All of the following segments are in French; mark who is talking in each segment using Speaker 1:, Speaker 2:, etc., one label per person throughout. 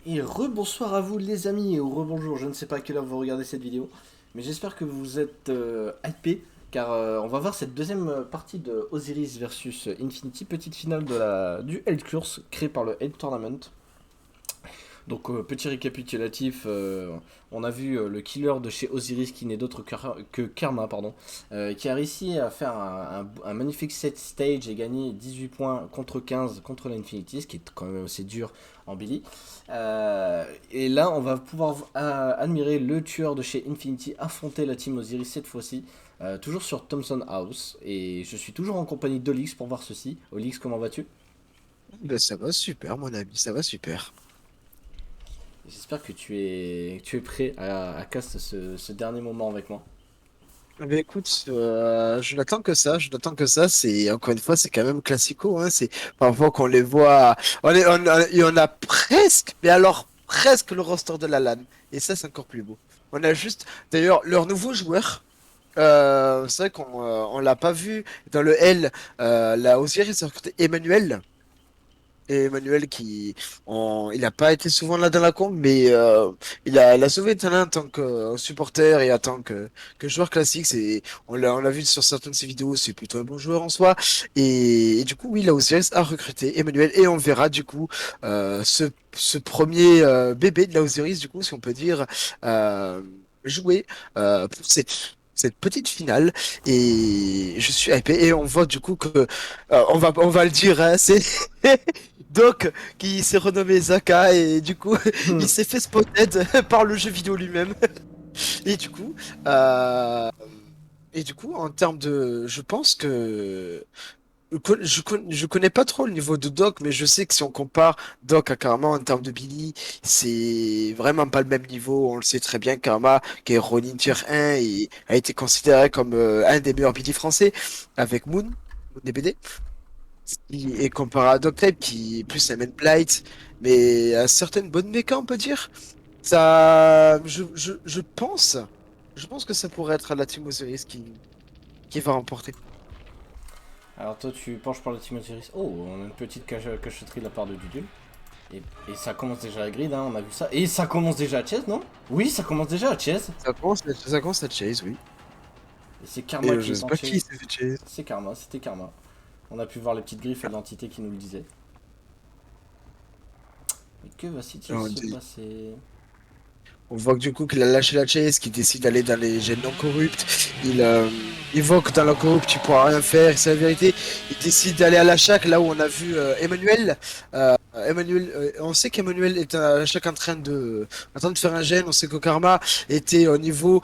Speaker 1: Et rebonsoir à vous les amis, et rebonjour, je ne sais pas à quelle heure vous regardez cette vidéo, mais j'espère que vous êtes hypés, car on va voir cette deuxième partie de Osiris versus Infinity, petite finale du Held Curse créé par le Held Tournament. Donc petit récapitulatif, on a vu le killer de chez Osiris qui n'est d'autre que Karma, pardon, qui a réussi à faire un magnifique set stage et gagner 18 points contre 15 contre l'Infinity, ce qui est quand même assez dur en Billy. Et là on va pouvoir admirer le tueur de chez Infinity affronter la team Osiris cette fois-ci. Toujours sur Thompson House, et je suis toujours en compagnie d'Olix pour voir ceci. Olix, comment vas-tu?
Speaker 2: Ben, ça va super, mon ami, ça va super.
Speaker 1: J'espère que tu es prêt à cast ce dernier moment avec moi.
Speaker 2: Ben écoute, je n'attends que ça, je n'attends que ça. C'est encore une fois, c'est quand même classico, hein. C'est parfois qu'on les voit, et on a presque, mais alors presque le roster de la LAN. Et ça, c'est encore plus beau. On a juste, d'ailleurs, leur nouveau joueur. C'est vrai on l'a pas vu dans le L. La Osiris a recruté Emmanuel. Et Emmanuel il n'a pas été souvent là dans la combe, mais il a sauvé le talent en tant que supporter et en tant que joueur classique. On l'a vu sur certaines de ses vidéos, c'est plutôt un bon joueur en soi. Et du coup, oui, la Osiris a recruté Emmanuel et on verra du coup ce premier bébé de la Osiris, du coup, si on peut dire, euh, jouer pour cette petite finale. Et je suis hypé et on voit du coup que on va le dire, hein, c'est Doc qui s'est renommé Zaka et du coup il s'est fait spotted par le jeu vidéo lui-même. Et du coup, euh, en termes de, je pense que je connais pas trop le niveau de Doc, mais je sais que si on compare Doc à Karma en termes de Billy, c'est vraiment pas le même niveau. On le sait très bien, Karma, qui est Ronin Tier 1, et a été considéré comme un des meilleurs Billy français avec Moon DBD. Et comparé à Doctype qui est plus un main blight, mais a certaines bonnes mécas, on peut dire. Ça, je pense que ça pourrait être la Team Osiris qui va remporter.
Speaker 1: Alors toi tu penches par le Team Osiris. Oh, on a une petite cachotterie de la part de Dudul. Et ça commence déjà à grid, hein, on a vu ça. Et ça commence déjà à Chess, non? Oui, ça commence déjà à Chess.
Speaker 2: Ça commence à chase, oui.
Speaker 1: Et c'est
Speaker 2: Et
Speaker 1: Karma qui
Speaker 2: je
Speaker 1: est
Speaker 2: sais
Speaker 1: en
Speaker 2: pas qui
Speaker 1: chase.
Speaker 2: s'est fait chase.
Speaker 1: C'est Karma, c'était Karma. On a pu voir les petites griffes et l'entité qui nous le disait. Mais que va-t-il
Speaker 2: On
Speaker 1: se
Speaker 2: dit-
Speaker 1: passer?
Speaker 2: on voit que du coup qu'il a lâché la chase, qu'il décide d'aller dans les gènes non corrupts. Il voit que dans la corrupte tu pourras rien faire, c'est la vérité. Il décide d'aller à la chaque, là où on a vu Emmanuel. On sait qu'Emmanuel est à la chaque en train de faire un gène. On sait que Karma était au niveau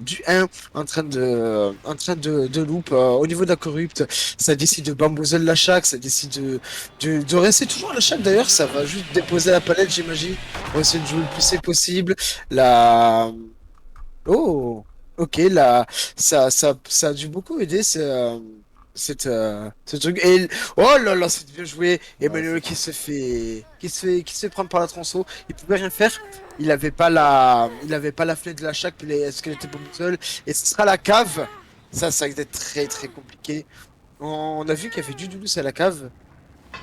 Speaker 2: du 1 en train de loop au niveau de la corrupte. Ça décide de bamboozle la chaque, ça décide de rester toujours à la chaque. D'ailleurs, ça va juste déposer la palette, j'imagine, pour essayer de jouer le plus safe possible. La Oh, ok, là, ça a dû beaucoup aider ce truc. Oh là là, c'est bien joué.
Speaker 1: Ouais, c'est
Speaker 2: Emmanuel qui
Speaker 1: fort.
Speaker 2: se fait prendre par la tronçon. Il pouvait rien faire. Il avait pas la fenêtre de la chaque, puis est-ce qu'elle était pas seule? Et ce sera la cave. Ça va être très très compliqué. On a vu qu'il y avait du Doulous à la cave.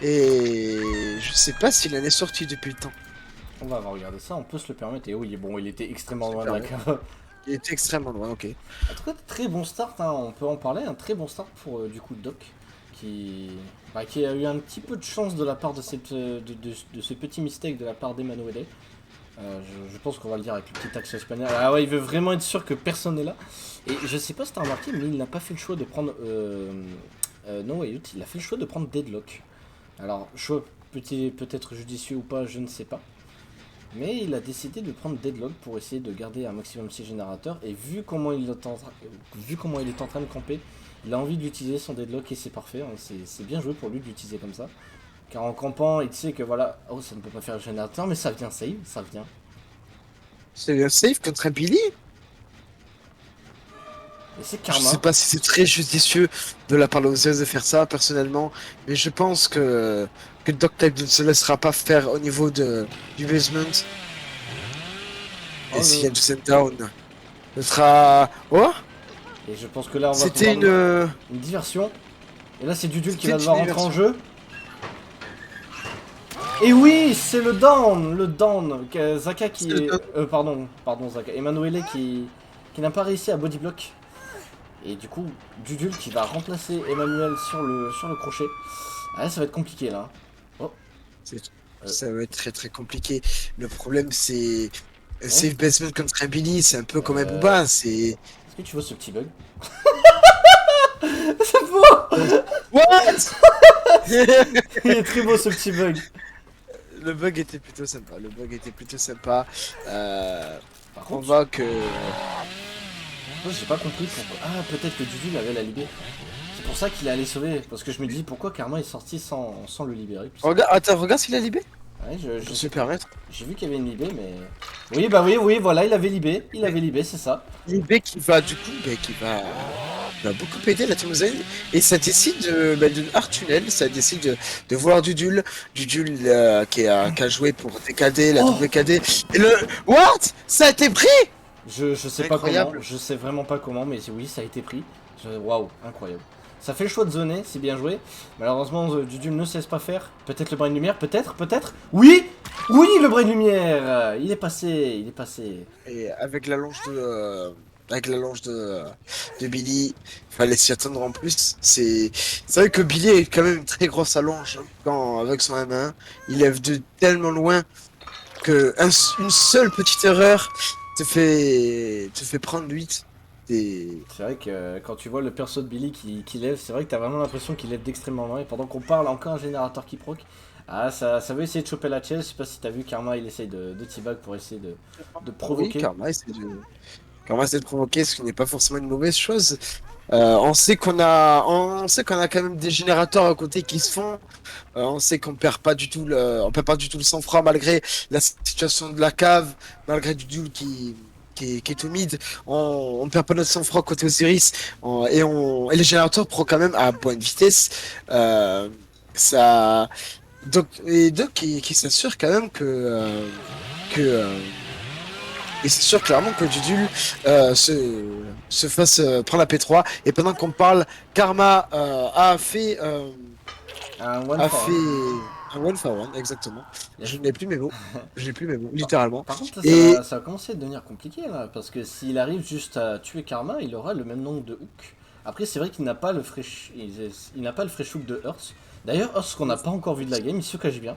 Speaker 2: Et je sais pas s'il en est sorti depuis le temps.
Speaker 1: On va avoir regardé ça, on peut se le permettre. Et oui, bon, il était extrêmement loin de
Speaker 2: Super,
Speaker 1: la
Speaker 2: ouais.
Speaker 1: cave.
Speaker 2: Il était extrêmement loin, ok.
Speaker 1: En tout cas, très bon start, hein, on peut en parler, un très bon start pour du coup Doc, qui, qui a eu un petit peu de chance de la part de, de ce petit mistake de la part d'Emanuele. Je pense qu'on va le dire avec le petit accent espagnol. Ah ouais, il veut vraiment être sûr que personne n'est là. Et je sais pas si t'as remarqué, mais il n'a pas fait le choix de prendre No Way Out, il a fait le choix de prendre Deadlock. Alors, choix peut-être judicieux ou pas, je ne sais pas. Mais il a décidé de prendre Deadlock pour essayer de garder un maximum ses générateurs. Et vu comment il est en train de camper, il a envie d'utiliser son Deadlock et c'est parfait, hein. C'est bien joué pour lui d'utiliser comme ça. Car en campant, il sait que voilà, oh ça ne peut pas faire le générateur, mais ça vient save, ça vient.
Speaker 2: C'est un safe contre un Billy?
Speaker 1: Et c'est
Speaker 2: Je sais
Speaker 1: Karma.
Speaker 2: pas si c'est très judicieux de la part de Ozias de faire ça, personnellement, mais je pense que Doctype ne se laissera pas faire au niveau du basement. Et
Speaker 1: Oh,
Speaker 2: s'il y a du down, ce sera... Oh?
Speaker 1: et je pense que là on va
Speaker 2: C'était
Speaker 1: pouvoir
Speaker 2: une...
Speaker 1: une diversion. Et là c'est Dudul qui
Speaker 2: C'était
Speaker 1: va
Speaker 2: une
Speaker 1: devoir rentrer en
Speaker 2: diversion.
Speaker 1: jeu. Et oui, c'est le down, Zaka
Speaker 2: C'est
Speaker 1: qui
Speaker 2: le
Speaker 1: est,
Speaker 2: top.
Speaker 1: pardon Zaka, Emanuele qui n'a pas réussi à bodyblock. Et du coup, Dudul qui va remplacer Emmanuel sur le crochet. Ah, ça va être compliqué là. Oh,
Speaker 2: C'est-
Speaker 1: euh,
Speaker 2: Ça va être très très compliqué. Le problème, c'est
Speaker 1: ouais.
Speaker 2: Safe Basement contre un Billy, c'est un peu comme un
Speaker 1: Euh,
Speaker 2: Booba. C'est.
Speaker 1: Est-ce que tu vois ce petit bug? C'est beau.
Speaker 2: What?
Speaker 1: Il est très beau ce petit bug.
Speaker 2: Le bug était plutôt sympa. Le bug était plutôt sympa.
Speaker 1: Par
Speaker 2: On
Speaker 1: contre,
Speaker 2: voit que.
Speaker 1: moi j'ai pas compris pourquoi. Ah, peut-être que Dudul avait la libé. C'est pour ça qu'il est allé sauver. Parce que je me dis pourquoi Karma est sorti sans le libérer. Tout
Speaker 2: Regarde, attends, regarde s'il a libé.
Speaker 1: ouais,
Speaker 2: Je
Speaker 1: je
Speaker 2: peux se
Speaker 1: sais
Speaker 2: le
Speaker 1: pas.
Speaker 2: permettre.
Speaker 1: J'ai vu qu'il y avait une libé, mais. Oui, bah oui, voilà, il avait libé. Il avait libé, c'est ça.
Speaker 2: Libé qui va du coup, qui va beaucoup aider la Team Zen. Et ça décide de Art Tunnel, ça décide de voir Dudul qui a joué pour DKD, la
Speaker 1: Oh,
Speaker 2: double KD. Et le. What? Ça a été pris?
Speaker 1: je sais pas comment,
Speaker 2: Incroyable.
Speaker 1: je sais vraiment pas comment, mais oui, ça a été pris. Waouh, incroyable. Ça fait le choix de zoner, c'est bien joué. Malheureusement, Dudul ne cesse pas faire. Peut-être le brin de lumière, peut-être. Oui, oui, le brin de lumière. Il est passé, il est passé.
Speaker 2: Et avec la longe de Billy, fallait s'y attendre en plus. C'est vrai que Billy est quand même une très grosse allonge, hein, avec son M1. Il lève de tellement loin que une seule petite erreur te fait prendre 8. Et
Speaker 1: C'est vrai que quand tu vois le perso de Billy qui lève, c'est vrai que t'as vraiment l'impression qu'il lève d'extrêmement loin. Et pendant qu'on parle, encore un générateur qui proc. Ah, ça veut essayer de choper la chaise. Je sais pas si t'as vu Karma, il essaye de teabag pour essayer de
Speaker 2: oui,
Speaker 1: provoquer.
Speaker 2: Karma essaie de provoquer, ce qui n'est pas forcément une mauvaise chose. On sait qu'on a quand même des générateurs à côté qui se font. On sait qu'on perd pas du tout le sang-froid malgré la situation de la cave, malgré du duel qui est au mid. On perd pas notre sang-froid côté Osiris. Et les générateurs pro quand même à bonne vitesse. Euh, ça, Doc qui s'assure quand même que il s'assure clairement que Dudul se fasse prendre la P3. Et pendant qu'on parle, Karma
Speaker 1: Un one
Speaker 2: a
Speaker 1: for
Speaker 2: fait
Speaker 1: one.
Speaker 2: un one for one, exactement.
Speaker 1: Yes.
Speaker 2: Je n'ai plus mes mots. Je n'ai plus mes mots,
Speaker 1: Par,
Speaker 2: littéralement.
Speaker 1: par contre, là,
Speaker 2: Et
Speaker 1: ça va commencer à devenir compliqué là. Parce que s'il arrive juste à tuer Karma, il aura le même nombre de hooks. Après, c'est vrai qu'il n'a pas le fresh, il n'a pas le fresh hook de Earth. D'ailleurs, Earth, qu'on n'a pas encore vu de la game, il se cache bien.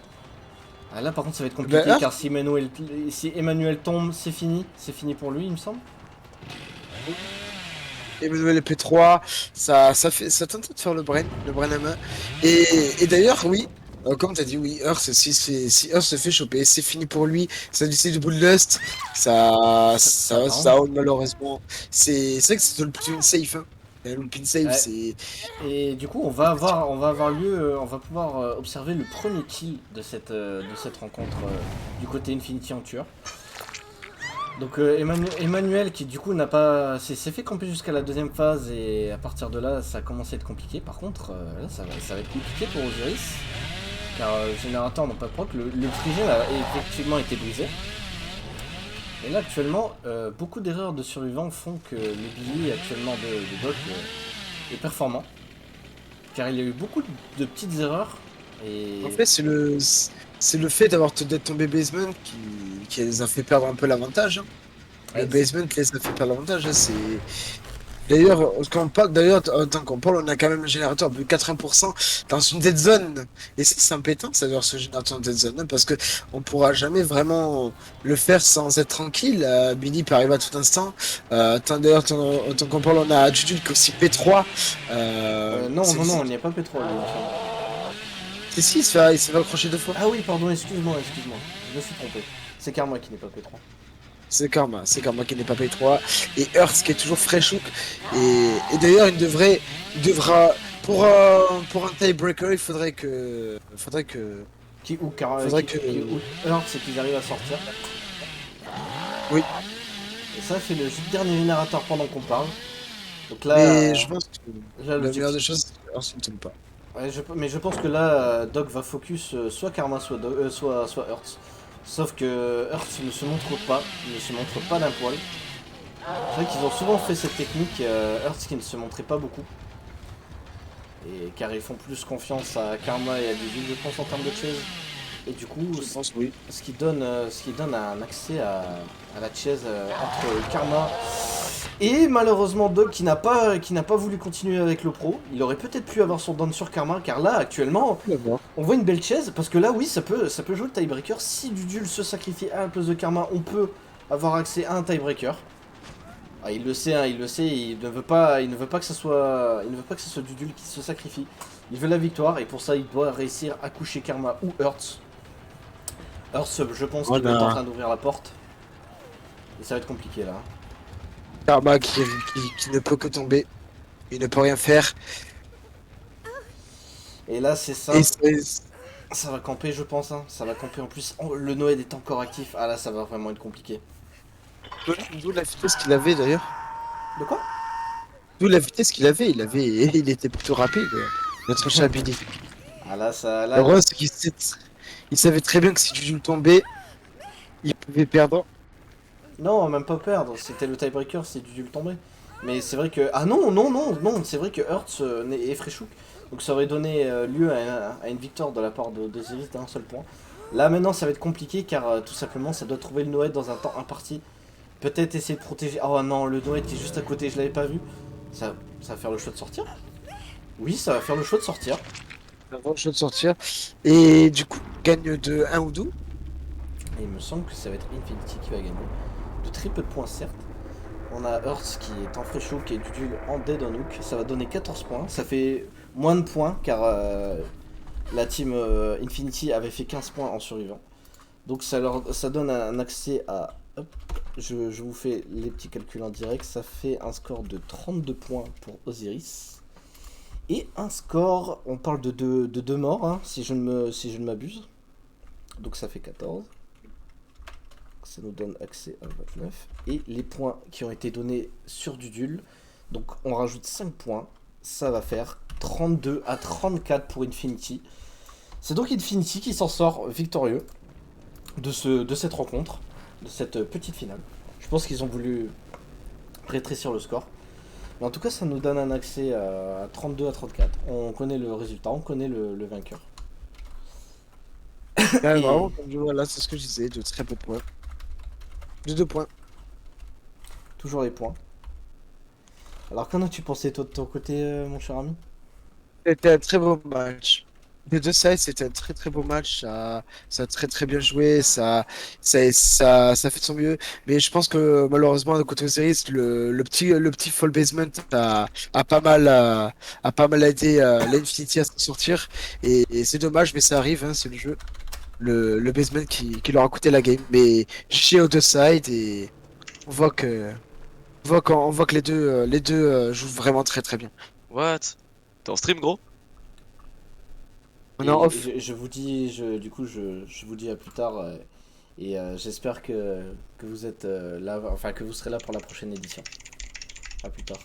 Speaker 1: Ah, là, par contre, ça va être compliqué
Speaker 2: ben,
Speaker 1: car si Emmanuel tombe, c'est fini. C'est fini pour lui, il me semble.
Speaker 2: Emmanuel P3, ça tente de faire le brain à main. Et d'ailleurs, oui, comme tu as dit, oui, Earth, si Earth se fait choper, c'est fini pour lui. Ça décide de bout de lust.
Speaker 1: Ça va.
Speaker 2: Ça malheureusement. C'est vrai que c'est le plus une safe. Hein. Le pin save,
Speaker 1: Ouais.
Speaker 2: c'est.
Speaker 1: Et du coup, on va pouvoir observer le premier kill de cette rencontre du côté Infinity en tueur. Donc Emmanuel qui du coup n'a pas s'est fait camper jusqu'à la deuxième phase et à partir de là ça a commencé à être compliqué. Par contre là ça va être compliqué pour Osiris car le générateur n'a pas de proc, le frigel a effectivement été brisé. Et là actuellement beaucoup d'erreurs de survivants font que le Billy actuellement de Doc est performant car il y a eu beaucoup de petites erreurs et
Speaker 2: En fait, c'est le fait d'être tombé basement qui les a fait perdre un peu l'avantage. Hein. Le
Speaker 1: ouais,
Speaker 2: basement les a fait perdre l'avantage. Hein. D'ailleurs, en tant qu'on parle, on a quand même un générateur de 80% dans une dead zone. Et c'est embêtant, ça veut dire ce générateur de dead zone, hein, parce que on pourra jamais vraiment le faire sans être tranquille. Billy peut arriver à tout instant. D'ailleurs, en tant qu'on parle, on a Jujul qui est aussi P3.
Speaker 1: non, il n'y a pas P3 lui, il me semble.
Speaker 2: Si, il se fait accrocher 2 fois.
Speaker 1: Ah oui, pardon, excuse-moi, je me suis trompé. C'est Karma qui n'est pas P3.
Speaker 2: C'est Karma qui n'est pas pay 3 et Earth qui est toujours fresh hook et d'ailleurs il devra pour un tiebreaker il faudrait que
Speaker 1: Qui ou Earth, c'est qu'ils arrivent à sortir.
Speaker 2: oui,
Speaker 1: Et ça fait le dernier générateur pendant qu'on parle. Donc là,
Speaker 2: mais je pense que
Speaker 1: là,
Speaker 2: la meilleure des choses c'est que Earth ne tombe pas.
Speaker 1: ouais, mais je pense que là, Doc va focus soit Karma, soit Earth. Sauf que Earth ne se montre pas, il ne se montre pas d'un poil. C'est vrai qu'ils ont souvent fait cette technique, Earth qui ne se montrait pas beaucoup. Et car ils font plus confiance à Karma et à Divine, je pense, en termes de chase. Et du coup,
Speaker 2: Je pense, oui.
Speaker 1: ce qui donne un accès à la chaise entre Karma et malheureusement Dog qui n'a pas voulu continuer avec le pro. Il aurait peut-être pu avoir son down sur Karma car là actuellement
Speaker 2: D'accord.
Speaker 1: on voit une belle chaise parce que là oui ça peut jouer le tiebreaker. Si Dudul se sacrifie à la place de Karma, on peut avoir accès à un tiebreaker. Ah, il le sait, hein, il le sait, il ne veut pas que ce soit Dudul qui se sacrifie. Il veut la victoire et pour ça il doit réussir à coucher Karma ou Hurts. Hurts, je pense qu'il va être en train d'ouvrir la porte. Et ça va être compliqué là.
Speaker 2: Karma qui ne peut que tomber. Il ne peut rien faire.
Speaker 1: Et là c'est
Speaker 2: Et
Speaker 1: simple, ça va camper je pense, hein. Ça va camper en plus. Oh, le Noed est encore actif, ah là ça va vraiment être compliqué.
Speaker 2: d'où la vitesse qu'il avait d'ailleurs.
Speaker 1: De quoi?
Speaker 2: D'où la vitesse qu'il avait. Il était plutôt rapide. Notre cher Billy.
Speaker 1: Ah là ça, là,
Speaker 2: Heureux, c'est il savait très bien que si Juju tombait, il pouvait perdre.
Speaker 1: non, même pas perdre, c'était le tiebreaker, c'est Dudul tomber. Mais c'est vrai que. Ah non, non, non, non, c'est vrai que Hurts est Frechouk. Donc ça aurait donné lieu à une victoire de la part de Zéris d'un seul point. Là maintenant ça va être compliqué car tout simplement ça doit trouver le Noël dans un temps imparti. Peut-être essayer de protéger. Oh non, le Noël qui est juste à côté, je l'avais pas vu. Ça va faire le choix de sortir? Oui, ça va faire le choix de sortir.
Speaker 2: Avant de sortir. Et du coup, gagne de un ou 2.
Speaker 1: Et il me semble que ça va être Infinity qui va gagner. De très peu de points certes. On a Hurts qui est en Frechouk et Dudul en Dead on Hook. Ça va donner 14 points. Ça fait moins de points car la team Infinity avait fait 15 points en survivant. Donc ça donne un accès à... Hop, je vous fais les petits calculs en direct. Ça fait un score de 32 points pour Osiris. Et un score, on parle de deux morts, hein, si je ne m'abuse. Donc ça fait 14. Ça nous donne accès à 29. Et les points qui ont été donnés sur Dudul. Donc on rajoute 5 points. Ça va faire 32 à 34 pour Infinity. C'est donc Infinity qui s'en sort victorieux de cette rencontre, de cette petite finale. Je pense qu'ils ont voulu rétrécir le score. Mais en tout cas, ça nous donne un accès à 32 à 34. On connaît le résultat, on connaît le vainqueur.
Speaker 2: Là,
Speaker 1: Et
Speaker 2: vraiment, comme je vois là, c'est ce que je disais, de très peu de points. De 2 points.
Speaker 1: toujours les points. Alors qu'en as-tu pensé toi de ton côté, mon cher ami?
Speaker 2: C'était un très beau match. Des deux sides, c'était un très très beau match. Ça a très très bien joué. Ça fait de son mieux. Mais je pense que malheureusement, de côté Osiris, le petit fall basement a pas mal aidé l'Infinity à s'en sortir. Et c'est dommage, mais ça arrive, hein, c'est le jeu. Le basement qui leur a coûté la game. Mais chez aux deux sides et on voit que, on voit que les deux jouent vraiment très très bien.
Speaker 3: What? T'es en stream, gros?
Speaker 2: On est en off.
Speaker 1: Je vous dis, du coup, je vous dis à plus tard. Et j'espère que vous êtes là, enfin que vous serez là pour la prochaine édition. À plus tard.